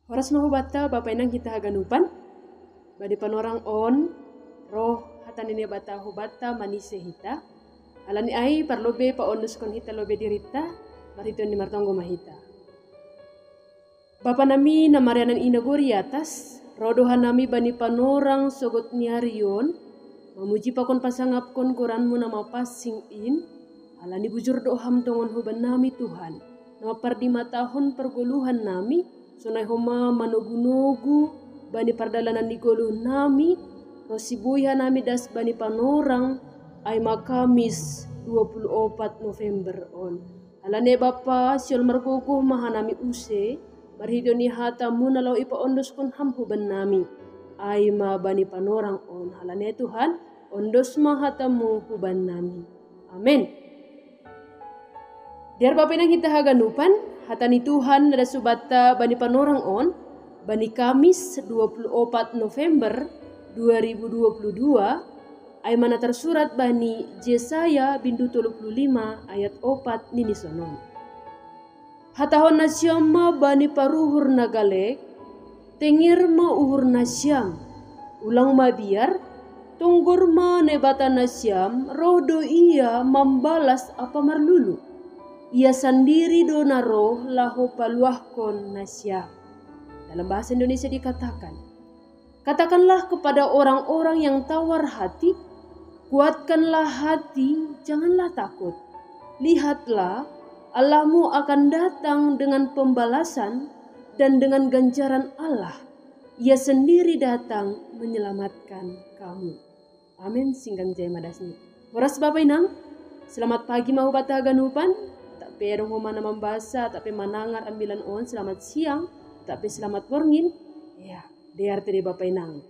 Horas no bata bapa inang kita haganupan. Badi panorang on roh hatan ini bata hubata manise hita. Alani ai parlobe pa onus kon hita lobe dirita marito ni martonggo mahita. Bapa nami na marianan inagori atas rodohan nami bani panorang sogot niarion mamuji pakon pasangap kon koranmu nama passing in alani bujur doham tongon huban nami Tuhan nama pardi matahon pergoluhan nami sunai homa manogu-nogu bani pardalanan di goluh nami rosibuya nami das bani panorang ay makamis 24 November on alane bapa siol margogo mahanami use marhido ni hata muna law ipa ondos kon hamhu ban nami ay ma bani panorang on halane Tuhan ondos ma hatamu huban nami amin. Diar bapa nang kita haganupan hatani Tuhan nada subata bani panorang on bani Kamis 24 November 2022 ay mana tersurat bani Yesaya bindu 35 ayat 4 nini sonon. Hatahon na siyam ma bani paruhur na galek, tengir ma uhur na siyam, ulang ma biar, tunggur ma nebata na siyam, roh do iya membalas apa marlulu. Ia sendiri do na roh laho paluahkon na siyam. Dalam bahasa Indonesia dikatakan, katakanlah kepada orang-orang yang tawar hati, kuatkanlah hati, janganlah takut. Lihatlah, Allahmu akan datang dengan pembalasan dan dengan ganjaran Allah. Ia sendiri datang menyelamatkan kamu. Amin. Singgang jaya madasni. Horas Bapak Inang, selamat pagi mau bata ganupan. Tak perong mana membasa, tak pe manangar ambilan on. Selamat siang, tak pe selamat warngin. Ya, dear tadi Bapak Inang.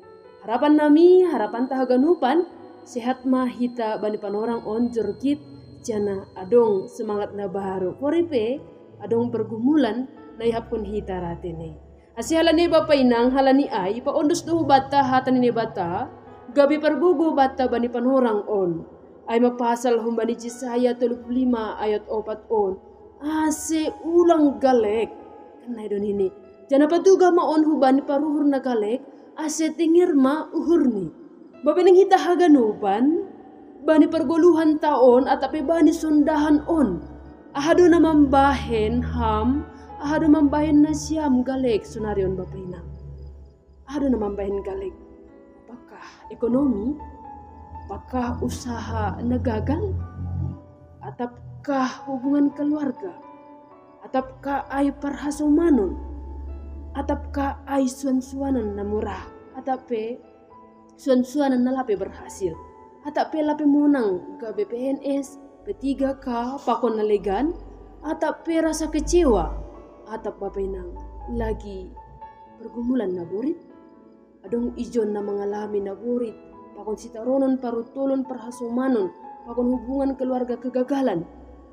Harapan nami, harapan tahaganupan, sehat mahita bani panorang on jorgit. Jana adong semangat na baru poripe adong pergumulan na ihapkon hita ratene. Asi halani bapa inang halani ay pa ondos do bata hatan ni bata gabi pergugo bata bani panorang on ay mapasal humbani Yesaya 35 ayat 4 on ase ulang galek kanay don ini jana patuga maon hubani paruhur na galek ase tingir ma uhurni bapa nang hita haganupan bani pergoluhan taon atapi bani sundahan on ahado na mambahen ham ahado mambahen na siyam galek sunarion bapina ahado na mambahen galek apakah ekonomi apakah usaha nagagal atapkah hubungan keluarga atapkah ay parhasumanon atapkah ay suan-suanan na murah atape suan-suanan na lape berhasil atap pe lape munang ke BPNS, P3K, pakon nalegan, atap pe rasa kecewa, atap bapenang lagi pergumulan na burit, adong ijon na mengalami na burit, pakon sitaronon parutulon perhasumanon, pakon hubungan keluarga kegagalan,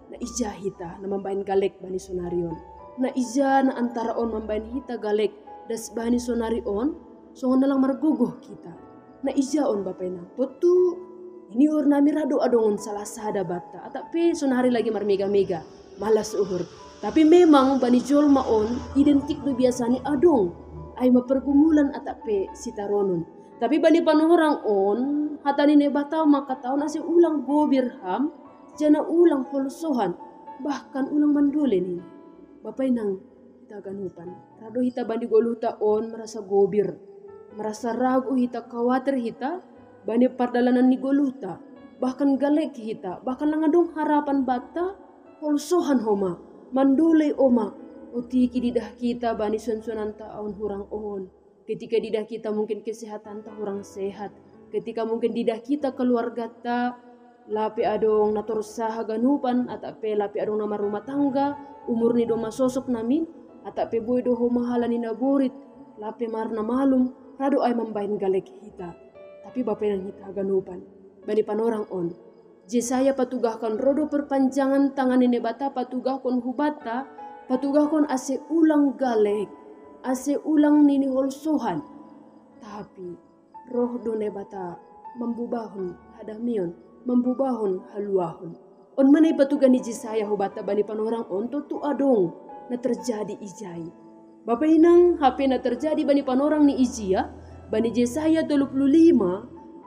na ija hita na mambahin galek bani sonarion, na ija na antara on mambahin hita galek das bani sonarion, songon nalang margugoh kita, na ija on bapenang, potu ini ur nami rado adongon salah sada bata atapi sonari lagi marmega-mega malas uhur tapi memang bani jol maon identik do biasani adong ay mapergumulan atape sitaronon tapi bani panorang on hatani ne bata maka taon ase ulang gobirham jana ulang holosohan bahkan ulang mandule ni bapay nang kita ganupan rado hita bani goluta on merasa gobir merasa ragu hita khawatir hita bani pardalanan ni goluta, bahkan galek hita, bahkan langadong harapan bata, holsohan homa, mandulay oma, utiki didah kita bani suan-suanan taon hurang on. Ketika didah kita mungkin kesehatan ta hurang sehat, ketika mungkin didah kita keluarga ta, lapi adong nator saha ganupan, atape lapi adong nama rumah tangga, umur ni do masosok namin, atape boy do homahalan ni naburit, lapi marna malum, rado ay mambahin galek hita. Tapi bapak yang hita ganupan bani panorang on Yesaya patugahkan rodo perpanjangan tangan ini bata patugahkon hubata patugahkon ase ulang galek ase ulang nini holsohan tapi roh done bata membubahon hadamion membubahon haluahon on manay patugan ni Yesaya hubata bani panorang on to adong na terjadi ijai Bapak inang HP na terjadi bani panorang ni Izia, bani Yesaya 25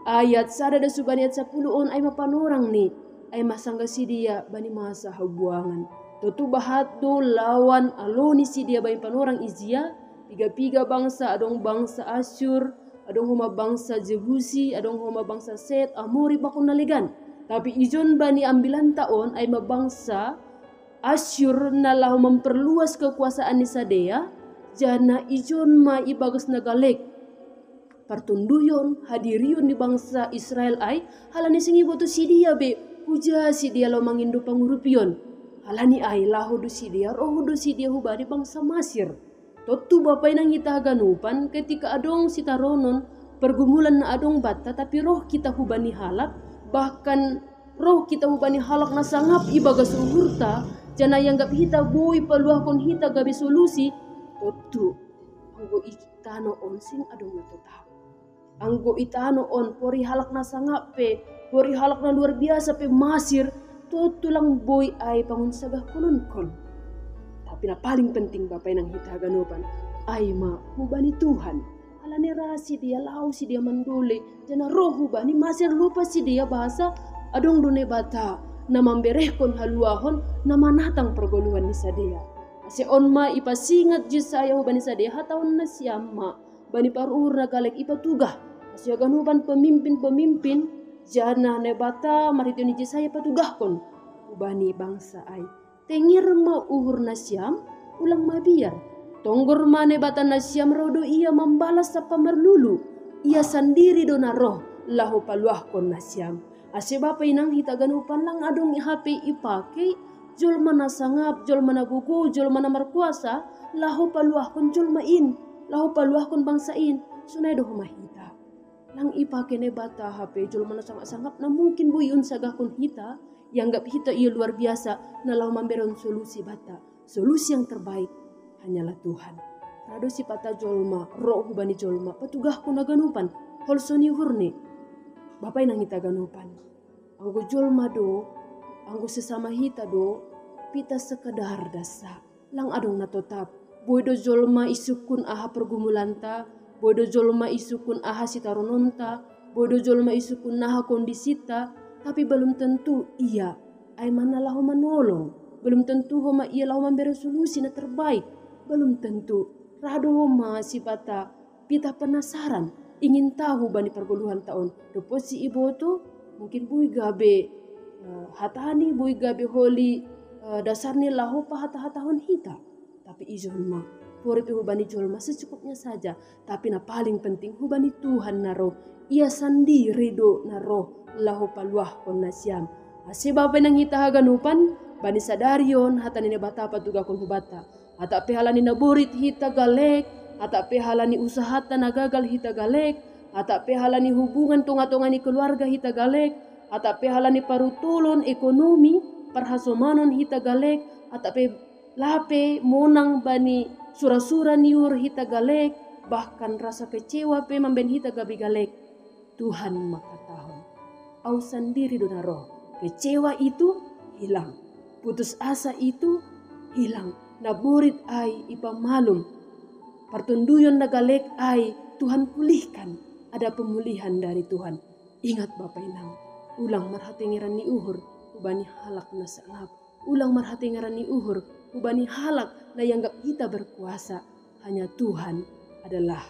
ayat 1 dan subani ayat 10 on ay mapanorang ni ay masangga si dia bani masa habuangan. Tutu bahat do lawan aloni si dia bani panorang Izia, piga-piga bangsa, adong bangsa Asyur, adong homa bangsa Jebusi, adong homa bangsa Set, Amori bakon naligan. Tapi ijon bani ambilan taon ay mabangsa Asyur na lahu memperluas kekuasaan ni Sadea, jana ijon ma ibagas nagalek partunduyon hadirion di bangsa Israel ay halani singi boto si dia be puja si dia lo mangindo pangurupion halani ay lahu do si dia roh do si dia hubari bangsa Masir. Totu bapay nang kita ganupan ketika adong si taronon pergumulan na adong bata tapi roh kita hubani halak, bahkan roh kita hubani halak na sangap ibagas uhurta jana yang gap hita boy paluakon hita gabi solusi. Totu anggo itano onsing adong natotap. Anggo itano on pori halak na sangap pe, pori halak na luar biasa pe Masir, to tulang boy ay pangun sagah konon-kon. Tapi na paling penting bapak nang hita ganupan ay hubani Tuhan. Alane rasi dia lau si dia mandole, jana roh hubani Masir lupa si dia bahasa adong dune bata na mamberehkon haluahon na manatang pergoluhan ni Sadea. Ase on ma ipasingat Yesaya hubani Sadea hatawon na siyama bani parur na galek ipatugah. Asya ganupan pemimpin-pemimpin jana nebata marito ni Yesaya patugahkon ubani bangsa ay tengir ma uhur na siyam ulang mabiar tonggor ma nebata na siyam rodo ia membalas sa pamarlulu ia sendiri do na roh lahu paluahkon na siyam. Asya bapa inang hita ganupan lang adong HP ipake jol mana sangap jol mana buku jol mana markuasa lahu paluahkon jol main lahu paluahkon bangsain sunay do humahita lang ipake ne bata HP jol mana sangap na mungkin buyun sagakon hita yang gap hita ia luar biasa na lau mamberon solusi bata. Solusi yang terbaik hanyalah Tuhan. Rado si pata jolma roh hubani jolma patugah ko na ganupan holsoni hurni bapai nang hita ganupan anggo jolma do anggo sesama hita do pita sekadar dasa lang adong natotap boydo jolma isukun aha pergumulanta, boydo jolma isukun aha sitarononta, boydo jolma isukun naha kondisita, tapi belum tentu ia ay manalahu manolong, belum tentu homa ia lahu memberi solusi na terbaik, belum tentu rado homa si bata pita penasaran ingin tahu bani perguluhan taon depo si ibo tu mungkin bui gabe hatani bui gabe holi dasarnya lahu pa hata-hatahon hita. Tapi izon ma pori hubani jolma secukupnya saja. Tapi na paling penting hubani Tuhan na roh ia sendiri do na roh lahu paluah kon na siam. Asi bapa nang hita ganupan bani sadarion hata nina bata patuga kon hubata. Hata pehalani na burit hita galek, hata pehalani usahata na gagal hita galek, hata pehalani hubungan tunga-tunga ni keluarga hita galek, hata pehalani parutulon ekonomi parhasomanon hita galek, hata pe lape monang bani sura-sura niur hita galek, bahkan rasa kecewa pe mamben hita gabi galek. Tuhan makatahon au sendiri dona roh kecewa itu hilang, putus asa itu hilang, naburit ai ipa malum pertunduyon na galek ai Tuhan pulihkan, ada pemulihan dari Tuhan. Ingat Bapak Inang, ulang marhatengeran ni uhur ubani halak na sangap, ulang marhatengeran ni uhur ubani halak na yang gak kita berkuasa. Hanya Tuhan adalah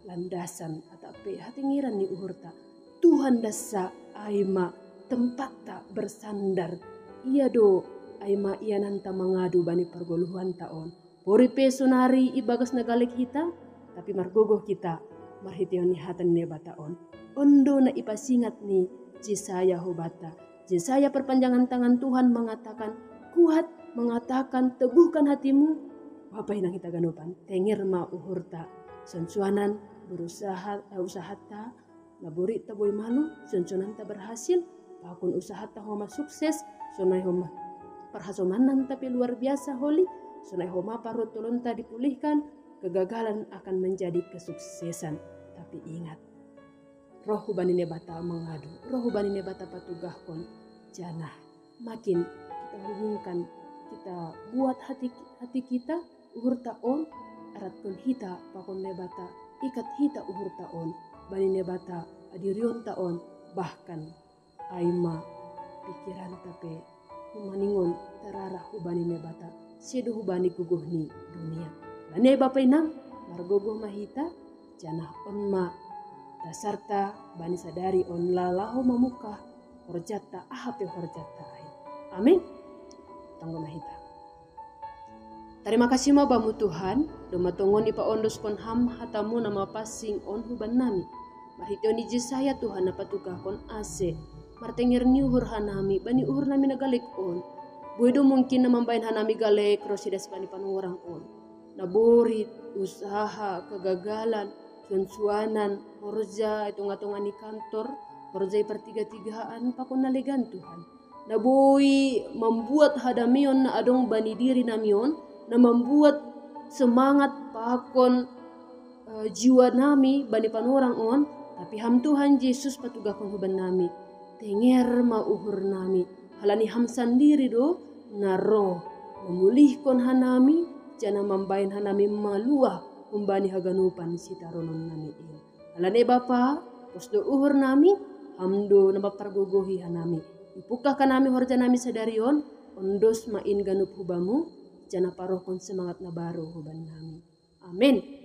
landasan atape hatengeran ni uhur ta. Tuhan dasa aima tempat tak bersandar. Iya do aima iya nanta mengadu bani pergoluhan taon. Pori pesonari ibagas nagalek hita, tapi margogoh kita marhitioni hatan ne bataon. Ondo na ipasingat ni Yesaya hobata. Yesaya perpanjangan tangan Tuhan mengatakan, kuat, mengatakan teguhkan hatimu. Bapak yang kita ganupan, tengir ma uhurta. Sensuanan berusaha usahata, naburi taboy malu, sensuanan ta berhasil, pakun usahata homa sukses, sonai homa perhasomanan tapi luar biasa holi. Sunai homa parut tulunta dipulihkan, kegagalan akan menjadi kesuksesan. Tapi ingat, roh hubani nebata mengadu, roh hubani nebata patugahkon, janah makin kita hubungkan, kita buat hati kita uhur taon, erat kon hita pakon nebata ikat hita uhur taon bani nebata adirion taon bahkan aima pikiran tape humaningon terarah hubani nebata sedo hubani guguhni dunia bani bapai nang margogoh mahita janah onma dasarta bani sadari on lalaho mamuka horjata ahape horjata ai amin tanggo mahita. Terima kasih ma bamu Tuhan doma tongon ipa ondos kon ham hatamu nama passing on huban nami marhitioni jesaya Tuhan apa tukah kon ase martengir ni uhur hanami bani uhur nami nagalek on buedo mungkin na mambain hanami galek rosidas bani panurang on naborit usaha kegagalan suan-suanan horja itu ngatongan di kantor horja pertiga-tigaan pakon nalegan Tuhan naboi membuat hadamion na adong bani diri namion na membuat semangat pakon jiwa nami bani panurang on tapi ham Tuhan Yesus patugakon huban nami tenger mauhur nami halani ham sendiri do naro memulihkon hanami jana mambain hanami maluah umbani haganupan sitaronon nami ini halane Bapa posdo uhur nami hamdo napa pargogohi hanami ipukah kanami horja nami sadarion ondos main ganup hubamu jana parohkon semangat na baru huban nami amin.